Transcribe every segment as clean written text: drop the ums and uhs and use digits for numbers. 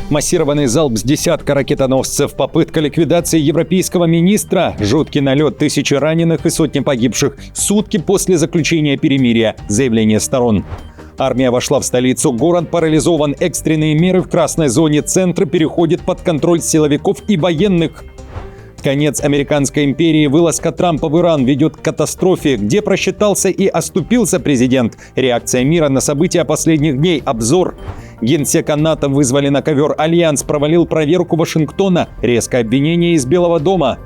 Массированный залп с десятка ракетоносцев, попытка ликвидации европейского министра, жуткий налет, тысячи раненых и сотни погибших, сутки после заключения перемирия, заявление сторон. Армия вошла в столицу, город парализован, экстренные меры в красной зоне, центр переходит под контроль силовиков и военных. Конец американской империи, вылазка Трампа в Иран ведет к катастрофе, где просчитался и оступился президент. Реакция мира на события последних дней, обзор. Генсека НАТО вызвали на ковер, Альянс провалил проверку Вашингтона, резкое обвинение из Белого дома.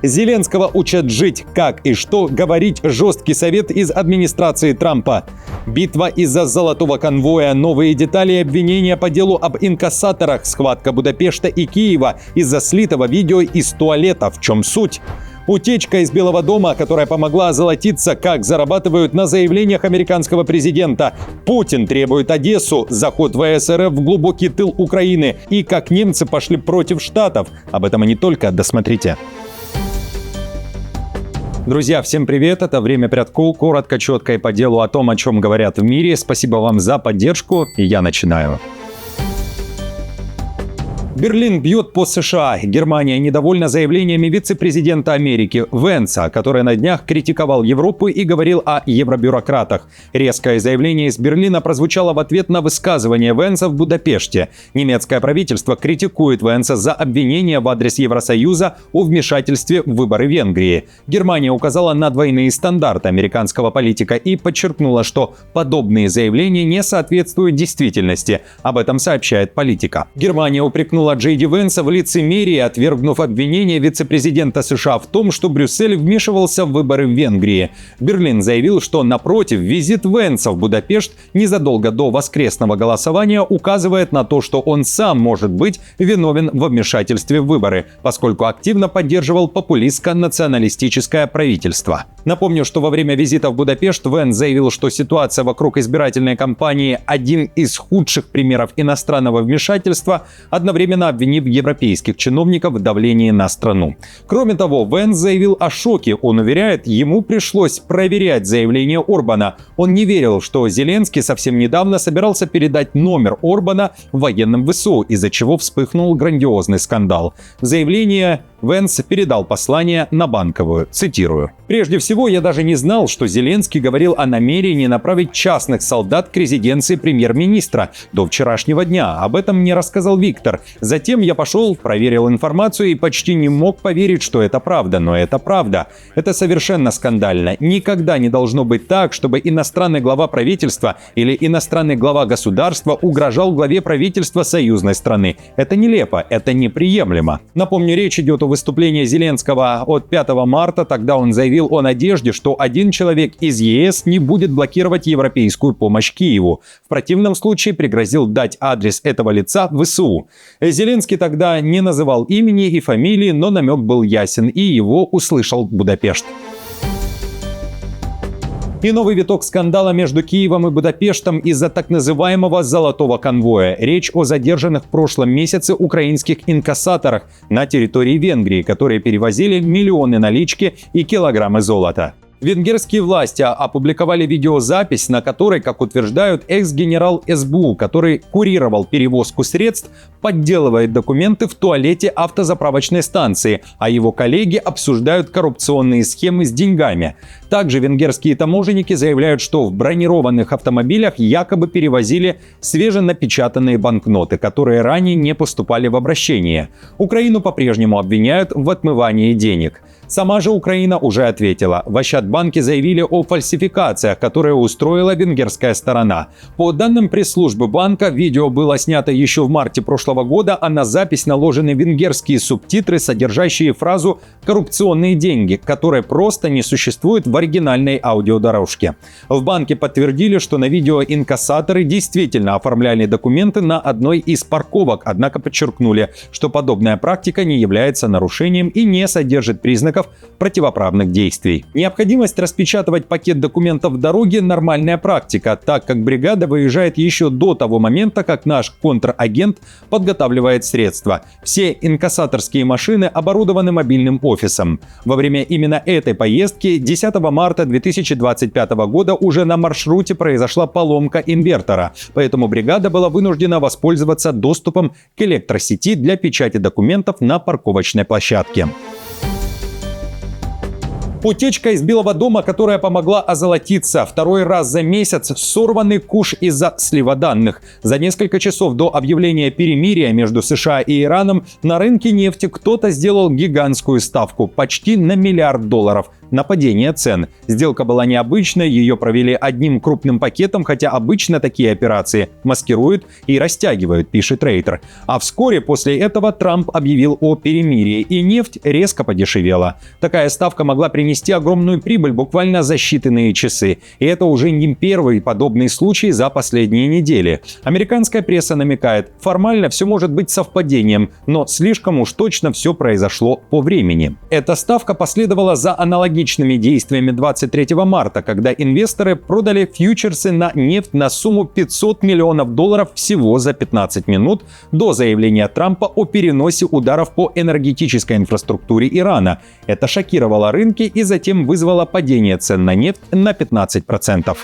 Зеленского учат жить, как и что говорить, жесткий совет из администрации Трампа. Битва из-за золотого конвоя, новые детали и обвинения по делу об инкассаторах, схватка Будапешта и Киева из-за слитого видео из туалета. В чем суть? Утечка из Белого дома, которая помогла озолотиться, как зарабатывают на заявлениях американского президента. Путин требует Одессу, заход ВС РФ в глубокий тыл Украины и как немцы пошли против Штатов. Об этом и не только, досмотрите. Друзья, всем привет, это «Время Прядку», коротко, четко и по делу о том, о чем говорят в мире. Спасибо вам за поддержку, и я начинаю. Берлин бьет по США. Германия недовольна заявлениями вице-президента Америки Венса, который на днях критиковал Европу и говорил о евробюрократах. Резкое заявление из Берлина прозвучало в ответ на высказывание Венса в Будапеште. Немецкое правительство критикует Венса за обвинения в адрес Евросоюза о вмешательстве в выборы Венгрии. Германия указала на двойные стандарты американского политика и подчеркнула, что подобные заявления не соответствуют действительности. Об этом сообщает Политика. Германия упрекнула Джей Ди Венса в лицемерии, отвергнув обвинение вице-президента США в том, что Брюссель вмешивался в выборы в Венгрии. Берлин заявил, что, напротив, визит Венса в Будапешт незадолго до воскресного голосования указывает на то, что он сам может быть виновен во вмешательстве в выборы, поскольку активно поддерживал популистско-националистическое правительство. Напомню, что во время визита в Будапешт Венс заявил, что ситуация вокруг избирательной кампании – один из худших примеров иностранного вмешательства, одновременно обвинив европейских чиновников в давлении на страну. Кроме того, Венс заявил о шоке. Он уверяет, ему пришлось проверять заявление Орбана. Он не верил, что Зеленский совсем недавно собирался передать номер Орбана военным ВСУ, из-за чего вспыхнул грандиозный скандал. В заявлении Венс передал послание на Банковую. Цитирую. «Прежде всего, я даже не знал, что Зеленский говорил о намерении направить частных солдат к резиденции премьер-министра до вчерашнего дня. Об этом мне рассказал Виктор. Затем я пошел, проверил информацию и почти не мог поверить, что это правда. Но это правда. Это совершенно скандально. Никогда не должно быть так, чтобы иностранный глава правительства или иностранный глава государства угрожал главе правительства союзной страны. Это нелепо, это неприемлемо». Напомню, речь идет о выступлении Зеленского от 5 марта. Тогда он заявил о надежде, что один человек из ЕС не будет блокировать европейскую помощь Киеву. В противном случае пригрозил дать адрес этого лица в ВСУ. Зеленский тогда не называл имени и фамилии, но намек был ясен, и его услышал Будапешт. И новый виток скандала между Киевом и Будапештом из-за так называемого «золотого конвоя». Речь о задержанных в прошлом месяце украинских инкассаторах на территории Венгрии, которые перевозили миллионы налички и килограммы золота. Венгерские власти опубликовали видеозапись, на которой, как утверждают, экс-генерал СБУ, который курировал перевозку средств, подделывает документы в туалете автозаправочной станции, а его коллеги обсуждают коррупционные схемы с деньгами. Также венгерские таможенники заявляют, что в бронированных автомобилях якобы перевозили свеженапечатанные банкноты, которые ранее не поступали в обращение. Украину по-прежнему обвиняют в отмывании денег. Сама же Украина уже ответила. В Ощадбанке заявили о фальсификациях, которые устроила венгерская сторона. По данным пресс-службы банка, видео было снято еще в марте прошлого года, а на запись наложены венгерские субтитры, содержащие фразу «коррупционные деньги», которые просто не существуют в оригинальной аудиодорожке. В банке подтвердили, что на видео инкассаторы действительно оформляли документы на одной из парковок, однако подчеркнули, что подобная практика не является нарушением и не содержит признаков противоправных действий. Необходимость распечатывать пакет документов в дороге – нормальная практика, так как бригада выезжает еще до того момента, как наш контрагент подготавливает средства. Все инкассаторские машины оборудованы мобильным офисом. Во время именно этой поездки 10 марта 2025 года уже на маршруте произошла поломка инвертора, поэтому бригада была вынуждена воспользоваться доступом к электросети для печати документов на парковочной площадке. Утечка из Белого дома, которая помогла озолотиться. Второй раз за месяц сорванный куш из-за слива данных. За несколько часов до объявления перемирия между США и Ираном на рынке нефти кто-то сделал гигантскую ставку почти на $1 миллиард на падение цен. Сделка была необычной, ее провели одним крупным пакетом, хотя обычно такие операции маскируют и растягивают, пишет Рейтер. А вскоре после этого Трамп объявил о перемирии, и нефть резко подешевела. Такая ставка могла принести огромную прибыль буквально за считанные часы. И это уже не первый подобный случай за последние недели. Американская пресса намекает, формально все может быть совпадением, но слишком уж точно все произошло по времени. Эта ставка последовала за аналогичными действиями 23 марта, когда инвесторы продали фьючерсы на нефть на сумму $500 миллионов всего за 15 минут до заявления Трампа о переносе ударов по энергетической инфраструктуре Ирана. Это шокировало рынки и затем вызвало падение цен на нефть на 15%.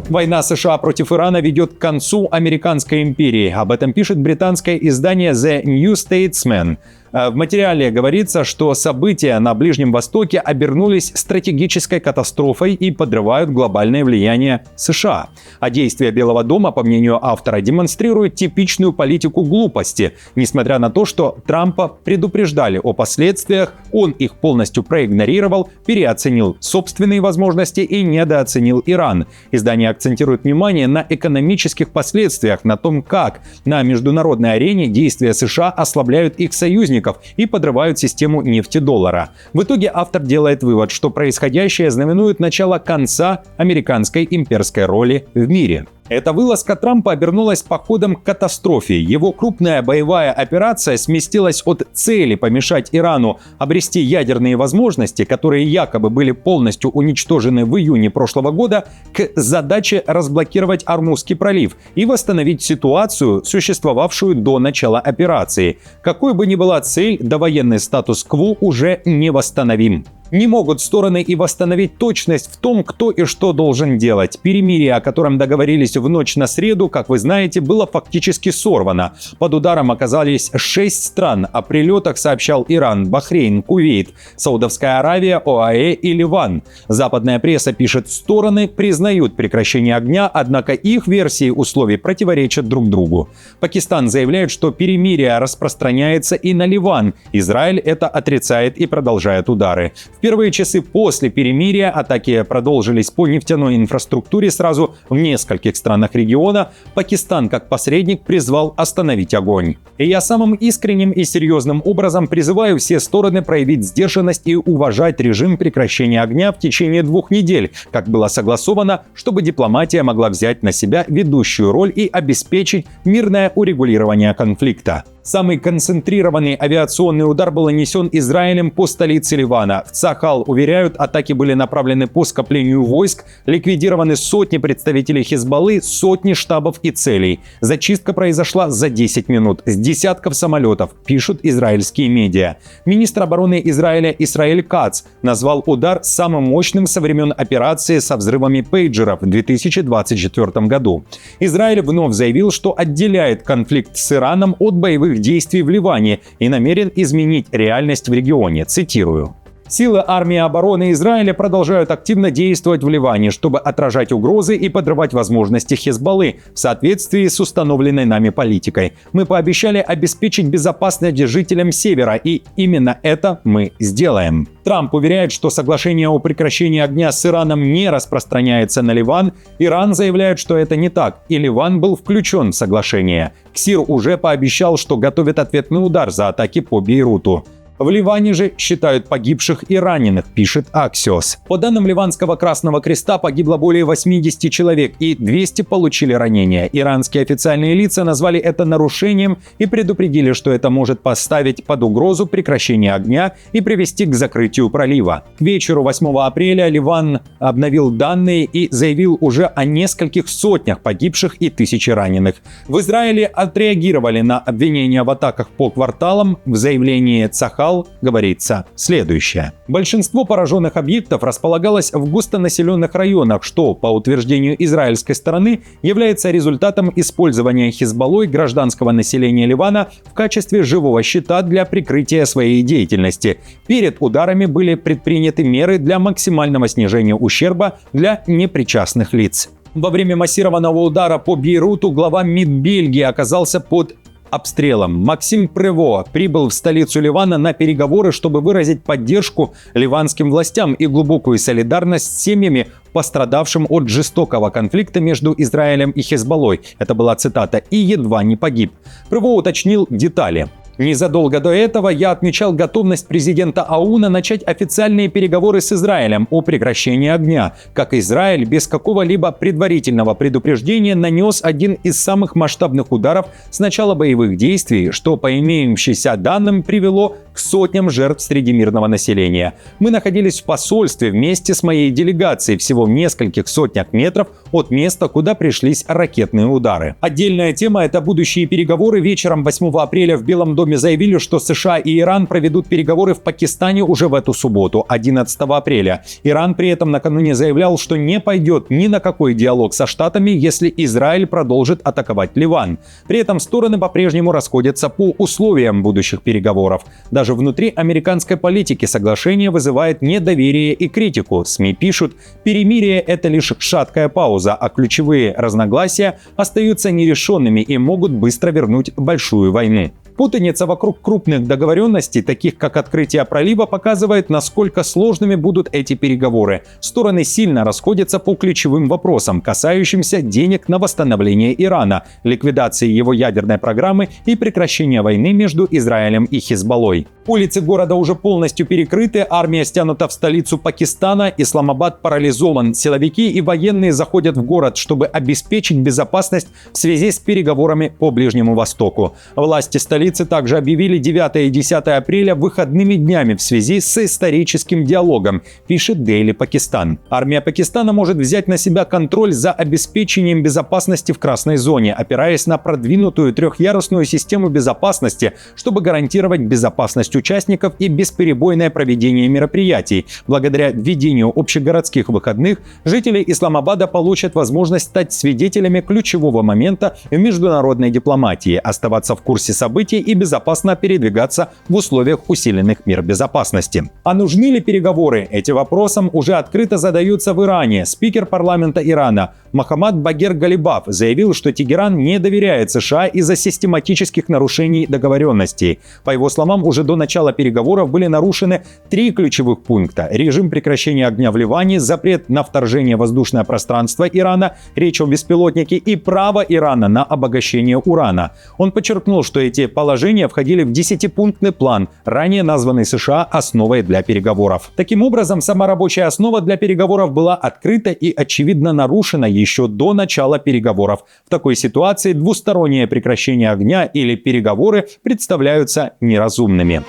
Война США против Ирана ведет к концу американской империи. Об этом пишет британское издание The New Statesman. В материале говорится, что события на Ближнем Востоке обернулись стратегической катастрофой и подрывают глобальное влияние США. А действия Белого дома, по мнению автора, демонстрируют типичную политику глупости. Несмотря на то, что Трампа предупреждали о последствиях, он их полностью проигнорировал, переоценил собственные возможности и недооценил Иран. Издание акцентирует внимание на экономических последствиях, на том, как на международной арене действия США ослабляют их союзников и подрывают систему нефти-доллара. В итоге автор делает вывод, что происходящее знаменует начало конца американской имперской роли в мире. Эта вылазка Трампа обернулась походом к катастрофе. Его крупная боевая операция сместилась от цели помешать Ирану обрести ядерные возможности, которые якобы были полностью уничтожены в июне прошлого года, к задаче разблокировать Ормузский пролив и восстановить ситуацию, существовавшую до начала операции. Какой бы ни была цель, довоенный статус-кво уже не восстановим. Не могут стороны и восстановить точность в том, кто и что должен делать. Перемирие, о котором договорились в ночь на среду, как вы знаете, было фактически сорвано. Под ударом оказались 6 стран. О прилетах сообщал Иран, Бахрейн, Кувейт, Саудовская Аравия, ОАЭ и Ливан. Западная пресса пишет, стороны признают прекращение огня, однако их версии условий противоречат друг другу. Пакистан заявляет, что перемирие распространяется и на Ливан. Израиль это отрицает и продолжает удары. В первые часы после перемирия атаки продолжились по нефтяной инфраструктуре сразу в нескольких странах региона. Пакистан как посредник призвал остановить огонь. И я самым искренним и серьезным образом призываю все стороны проявить сдержанность и уважать режим прекращения огня в течение 2 недель, как было согласовано, чтобы дипломатия могла взять на себя ведущую роль и обеспечить мирное урегулирование конфликта. Самый концентрированный авиационный удар был нанесен Израилем по столице Ливана. В Цахал уверяют, атаки были направлены по скоплению войск, ликвидированы сотни представителей Хизбаллы, сотни штабов и целей. Зачистка произошла за 10 минут с десятков самолетов, пишут израильские медиа. Министр обороны Израиля Исраэль Кац назвал удар самым мощным со времен операции со взрывами пейджеров в 2024 году. Израиль вновь заявил, что отделяет конфликт с Ираном от боевых действий в Ливане и намерен изменить реальность в регионе. Цитирую. Силы армии обороны Израиля продолжают активно действовать в Ливане, чтобы отражать угрозы и подрывать возможности Хизбаллы в соответствии с установленной нами политикой. Мы пообещали обеспечить безопасность жителям Севера, и именно это мы сделаем. Трамп уверяет, что соглашение о прекращении огня с Ираном не распространяется на Ливан. Иран заявляет, что это не так, и Ливан был включен в соглашение. КСИР уже пообещал, что готовит ответный удар за атаки по Бейруту. В Ливане же считают погибших и раненых, пишет Axios. По данным Ливанского Красного Креста погибло более 80 человек и 200 получили ранения. Иранские официальные лица назвали это нарушением и предупредили, что это может поставить под угрозу прекращение огня и привести к закрытию пролива. К вечеру 8 апреля Ливан обновил данные и заявил уже о нескольких сотнях погибших и 1000 раненых. В Израиле отреагировали на обвинения в атаках по кварталам. В заявлении Цахал сказал, говорится следующее. Большинство пораженных объектов располагалось в густонаселенных районах, что, по утверждению израильской стороны, является результатом использования Хизбаллой гражданского населения Ливана в качестве живого щита для прикрытия своей деятельности. Перед ударами были предприняты меры для максимального снижения ущерба для непричастных лиц. Во время массированного удара по Бейруту глава МИД Бельгии оказался под обстрелом. Максим Прево прибыл в столицу Ливана на переговоры, чтобы выразить поддержку ливанским властям и глубокую солидарность с семьями, пострадавшим от жестокого конфликта между Израилем и Хизбаллой. Это была цитата. И едва не погиб. Прево уточнил детали. Незадолго до этого я отмечал готовность президента АУНа начать официальные переговоры с Израилем о прекращении огня, как Израиль без какого-либо предварительного предупреждения нанес один из самых масштабных ударов с начала боевых действий, что по имеющимся данным привело к сотням жертв среди мирного населения. Мы находились в посольстве вместе с моей делегацией всего в нескольких сотнях метров от места, куда пришлись ракетные удары. Отдельная тема – это будущие переговоры. Вечером 8 апреля в Белом доме заявили, что США и Иран проведут переговоры в Пакистане уже в эту субботу, 11 апреля. Иран при этом накануне заявлял, что не пойдет ни на какой диалог со Штатами, если Израиль продолжит атаковать Ливан. При этом стороны по-прежнему расходятся по условиям будущих переговоров. Даже внутри американской политики соглашение вызывает недоверие и критику. СМИ пишут, перемирие – это лишь шаткая пауза, а ключевые разногласия остаются нерешенными и могут быстро вернуть большую войну. Путаница вокруг крупных договоренностей, таких как открытие пролива, показывает, насколько сложными будут эти переговоры. Стороны сильно расходятся по ключевым вопросам, касающимся денег на восстановление Ирана, ликвидации его ядерной программы и прекращения войны между Израилем и Хизбаллой. Улицы города уже полностью перекрыты, армия стянута в столицу Пакистана, Исламабад парализован, силовики и военные заходят в город, чтобы обеспечить безопасность в связи с переговорами по Ближнему Востоку. Власти столицы также объявили 9 и 10 апреля выходными днями в связи с историческим диалогом, пишет Daily Pakistan. Армия Пакистана может взять на себя контроль за обеспечением безопасности в красной зоне, опираясь на продвинутую трехъярусную систему безопасности, чтобы гарантировать безопасность участников и бесперебойное проведение мероприятий. Благодаря введению общегородских выходных жители Исламабада получат возможность стать свидетелями ключевого момента в международной дипломатии, оставаться в курсе событий и безопасно передвигаться в условиях усиленных мер безопасности. А нужны ли переговоры? Эти вопросом уже открыто задаются в Иране. Спикер парламента Ирана Мохаммад Багер Галибаф заявил, что Тегеран не доверяет США из-за систематических нарушений договоренностей. По его словам, уже до начала переговоров были нарушены 3 ключевых пункта: режим прекращения огня в Ливане, запрет на вторжение в воздушное пространство Ирана, речь о беспилотнике и право Ирана на обогащение урана. Он подчеркнул, что эти положения входили в 10-пунктный план, ранее названный США основой для переговоров. Таким образом, сама рабочая основа для переговоров была открыта и очевидно нарушена еще до начала переговоров. В такой ситуации двустороннее прекращение огня или переговоры представляются неразумными.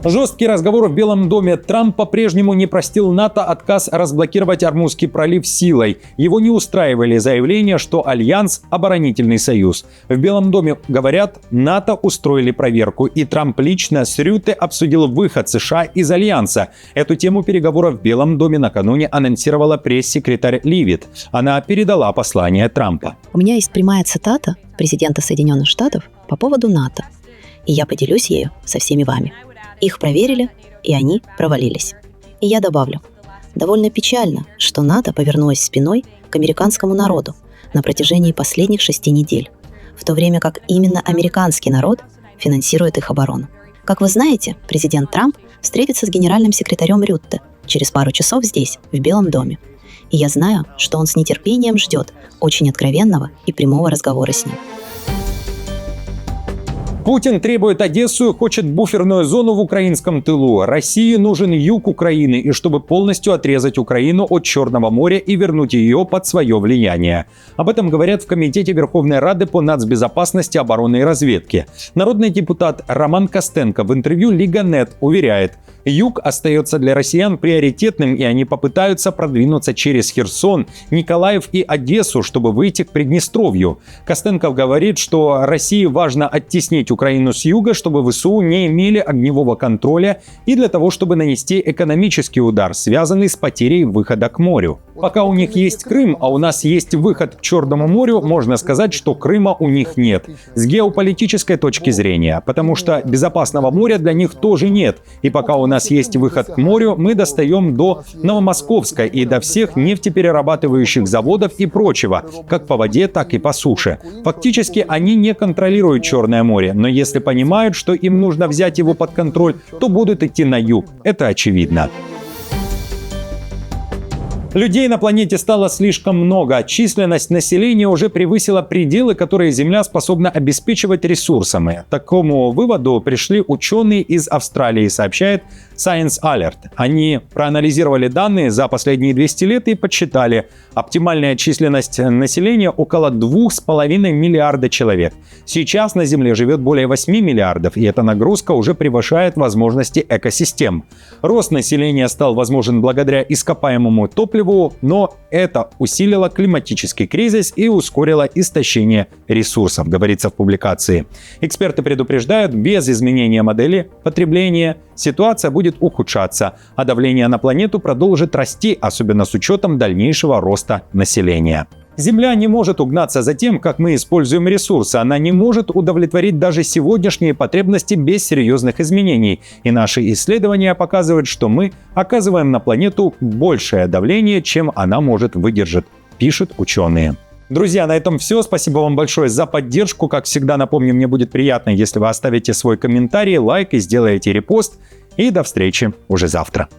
Жесткий разговор в Белом доме. Трамп по-прежнему не простил НАТО отказ разблокировать Ормузский пролив силой. Его не устраивали заявления, что Альянс – оборонительный союз. В Белом доме говорят, НАТО устроили проверку, и Трамп лично с Рютте обсудил выход США из Альянса. Эту тему переговоров в Белом доме накануне анонсировала пресс-секретарь Ливит. Она передала послание Трампа. У меня есть прямая цитата президента Соединенных Штатов по поводу НАТО, и я поделюсь ею со всеми вами. Их проверили, и они провалились. И я добавлю, довольно печально, что НАТО повернулось спиной к американскому народу на протяжении последних 6 недель, в то время как именно американский народ финансирует их оборону. Как вы знаете, президент Трамп встретится с генеральным секретарем Рютте через пару часов здесь, в Белом доме. И я знаю, что он с нетерпением ждет очень откровенного и прямого разговора с ним. Путин требует Одессу и хочет буферную зону в украинском тылу. России нужен юг Украины, и чтобы полностью отрезать Украину от Черного моря и вернуть ее под свое влияние. Об этом говорят в Комитете Верховной Рады по нацбезопасности, обороны и разведке. Народный депутат Роман Костенко в интервью Лига.нет уверяет, Юг остается для россиян приоритетным, и они попытаются продвинуться через Херсон, Николаев и Одессу, чтобы выйти к Приднестровью. Костенков говорит, что России важно оттеснить Украину с юга, чтобы ВСУ не имели огневого контроля, и для того, чтобы нанести экономический удар, связанный с потерей выхода к морю. Пока у них есть Крым, а у нас есть выход к Черному морю, можно сказать, что Крыма у них нет. С геополитической точки зрения, потому что безопасного моря для них тоже нет. И пока у нас есть выход к морю, мы достаем до Новомосковска и до всех нефтеперерабатывающих заводов и прочего, как по воде, так и по суше. Фактически они не контролируют Черное море, но если понимают, что им нужно взять его под контроль, то будут идти на юг. Это очевидно. Людей на планете стало слишком много, численность населения уже превысила пределы, которые Земля способна обеспечивать ресурсами. К такому выводу пришли ученые из Австралии, сообщает Science Alert. Они проанализировали данные за последние 200 лет и подсчитали, оптимальная численность населения около 2,5 миллиарда человек. Сейчас на Земле живет более 8 миллиардов, и эта нагрузка уже превышает возможности экосистем. Рост населения стал возможен благодаря ископаемому топливу, но это усилило климатический кризис и ускорило истощение ресурсов, говорится в публикации. Эксперты предупреждают, без изменения модели потребления ситуация будет ухудшаться, а давление на планету продолжит расти, особенно с учетом дальнейшего роста населения. Земля не может угнаться за тем, как мы используем ресурсы. Она не может удовлетворить даже сегодняшние потребности без серьезных изменений. И наши исследования показывают, что мы оказываем на планету большее давление, чем она может выдержать, пишут ученые. Друзья, на этом все. Спасибо вам большое за поддержку. Как всегда, напомню, мне будет приятно, если вы оставите свой комментарий, лайк и сделаете репост. И до встречи уже завтра.